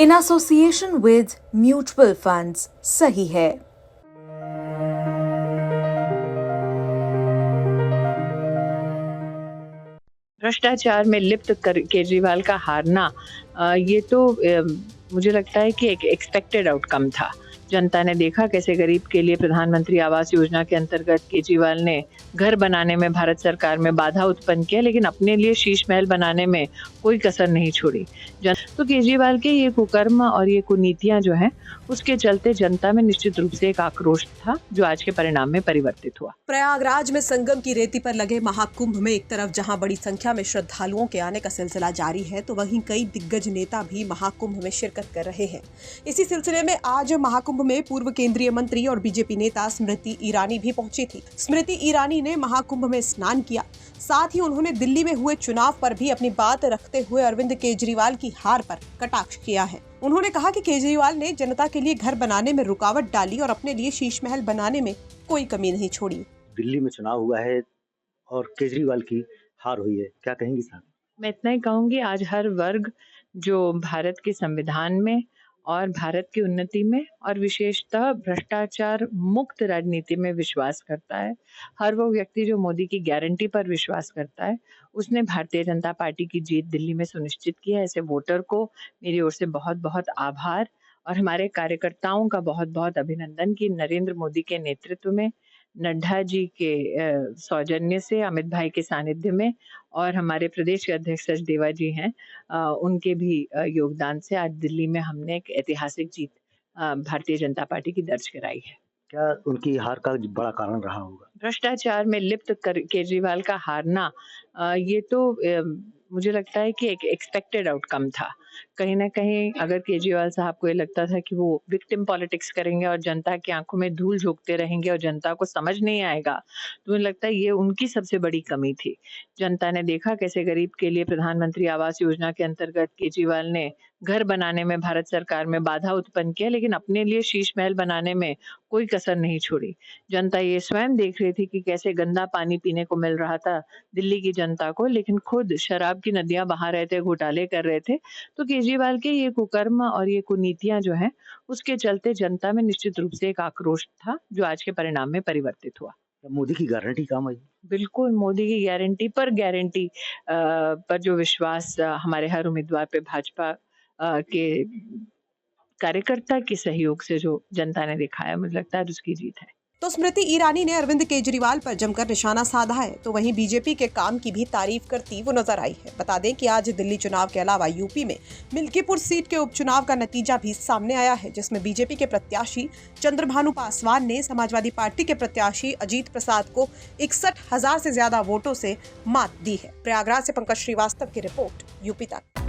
in association with mutual funds. सही है। भ्रष्टाचार में लिप्त केजरीवाल का हारना ये तो मुझे लगता है कि एक एक्सपेक्टेड आउटकम था। जनता ने देखा कैसे गरीब के लिए प्रधानमंत्री आवास योजना के अंतर्गत केजरीवाल ने घर बनाने में भारत सरकार में बाधा उत्पन्न किया, लेकिन अपने लिए शीश महल बनाने में कोई कसर नहीं छोड़ी। तो केजरीवाल के ये कुकर्म और ये कुनीतियां जो हैं, उसके चलते जनता में निश्चित रूप से एक आक्रोश था, जो आज के परिणाम में परिवर्तित हुआ। प्रयागराज में संगम की रेती पर लगे महाकुंभ में एक तरफ जहां बड़ी संख्या में श्रद्धालुओं के आने का सिलसिला जारी है, तो वहीं कई दिग्गज नेता भी महाकुंभ में शिरकत कर रहे हैं। इसी सिलसिले में आज महाकुंभ में पूर्व केंद्रीय मंत्री और बीजेपी नेता स्मृति ईरानी भी पहुंची थी। स्मृति ईरानी ने महाकुंभ में स्नान किया, साथ ही उन्होंने दिल्ली में हुए चुनाव पर भी अपनी बात रखते हुए अरविंद केजरीवाल की हार पर कटाक्ष किया है। उन्होंने कहा कि केजरीवाल ने जनता के लिए घर बनाने में रुकावट डाली और अपने लिए शीश महल बनाने में कोई कमी नहीं छोड़ी। दिल्ली में चुनाव हुआ है और केजरीवाल की हार हुई है, क्या कहेंगी साहब? मैं इतना ही कहूंगी, आज हर वर्ग जो भारत के संविधान में और भारत की उन्नति में और विशेषतः भ्रष्टाचार मुक्त राजनीति में विश्वास करता है, हर वो व्यक्ति जो मोदी की गारंटी पर विश्वास करता है, उसने भारतीय जनता पार्टी की जीत दिल्ली में सुनिश्चित की है। ऐसे वोटर को मेरी ओर से बहुत बहुत आभार और हमारे कार्यकर्ताओं का बहुत बहुत अभिनंदन कि नरेंद्र मोदी के नेतृत्व में, नड्डा जी के सौजन्य से, अमित भाई के सानिध्य में और हमारे प्रदेश के अध्यक्ष सचदेवा जी हैं, उनके भी योगदान से आज दिल्ली में हमने एक ऐतिहासिक जीत भारतीय जनता पार्टी की दर्ज कराई है। क्या उनकी हार का बड़ा कारण रहा होगा? भ्रष्टाचार में लिप्त केजरीवाल का हारना ये तो मुझे लगता है कि एक एक्सपेक्टेड आउटकम था। कहीं ना कहीं अगर केजरीवाल साहब को ये लगता था कि वो विक्टिम पॉलिटिक्स करेंगे और जनता की आंखों में धूल झोंकते रहेंगे और जनता को समझ नहीं आएगा, तो मुझे लगता है ये उनकी सबसे बड़ी कमी थी। जनता ने देखा कैसे गरीब के लिए प्रधानमंत्री आवास योजना के अंतर्गत केजरीवाल ने घर बनाने में भारत सरकार में बाधा उत्पन्न किया, लेकिन अपने लिए शीश महल बनाने में कोई कसर नहीं छोड़ी। जनता ये स्वयं देख रही थी कि कैसे गंदा पानी पीने को मिल रहा था दिल्ली की जनता को, लेकिन खुद शराब की नदियां बहा रहे थे, घोटाले कर रहे थे। तो केजरीवाल के ये कुकर्म और ये कुनीतियां जो हैं, उसके चलते जनता में निश्चित रूप से एक आक्रोश था, जो आज के परिणाम में परिवर्तित हुआ। मोदी की गारंटी काम आई? बिल्कुल, मोदी की गारंटी पर जो विश्वास हमारे हर उम्मीदवार पे भाजपा के कार्यकर्ता के सहयोग से जो जनता ने दिखाया, मुझे लगता है उसकी जीत है। तो स्मृति ईरानी ने अरविंद केजरीवाल पर जमकर निशाना साधा है, तो वहीं बीजेपी के काम की भी तारीफ करती वो नजर आई है। बता दें कि आज दिल्ली चुनाव के अलावा यूपी में मिल्कीपुर सीट के उपचुनाव का नतीजा भी सामने आया है, जिसमें बीजेपी के प्रत्याशी चंद्रभानु पासवान ने समाजवादी पार्टी के प्रत्याशी अजीत प्रसाद को 61,000 से ज्यादा वोटों से मात दी है। प्रयागराज से पंकज श्रीवास्तव की रिपोर्ट, यूपी तक।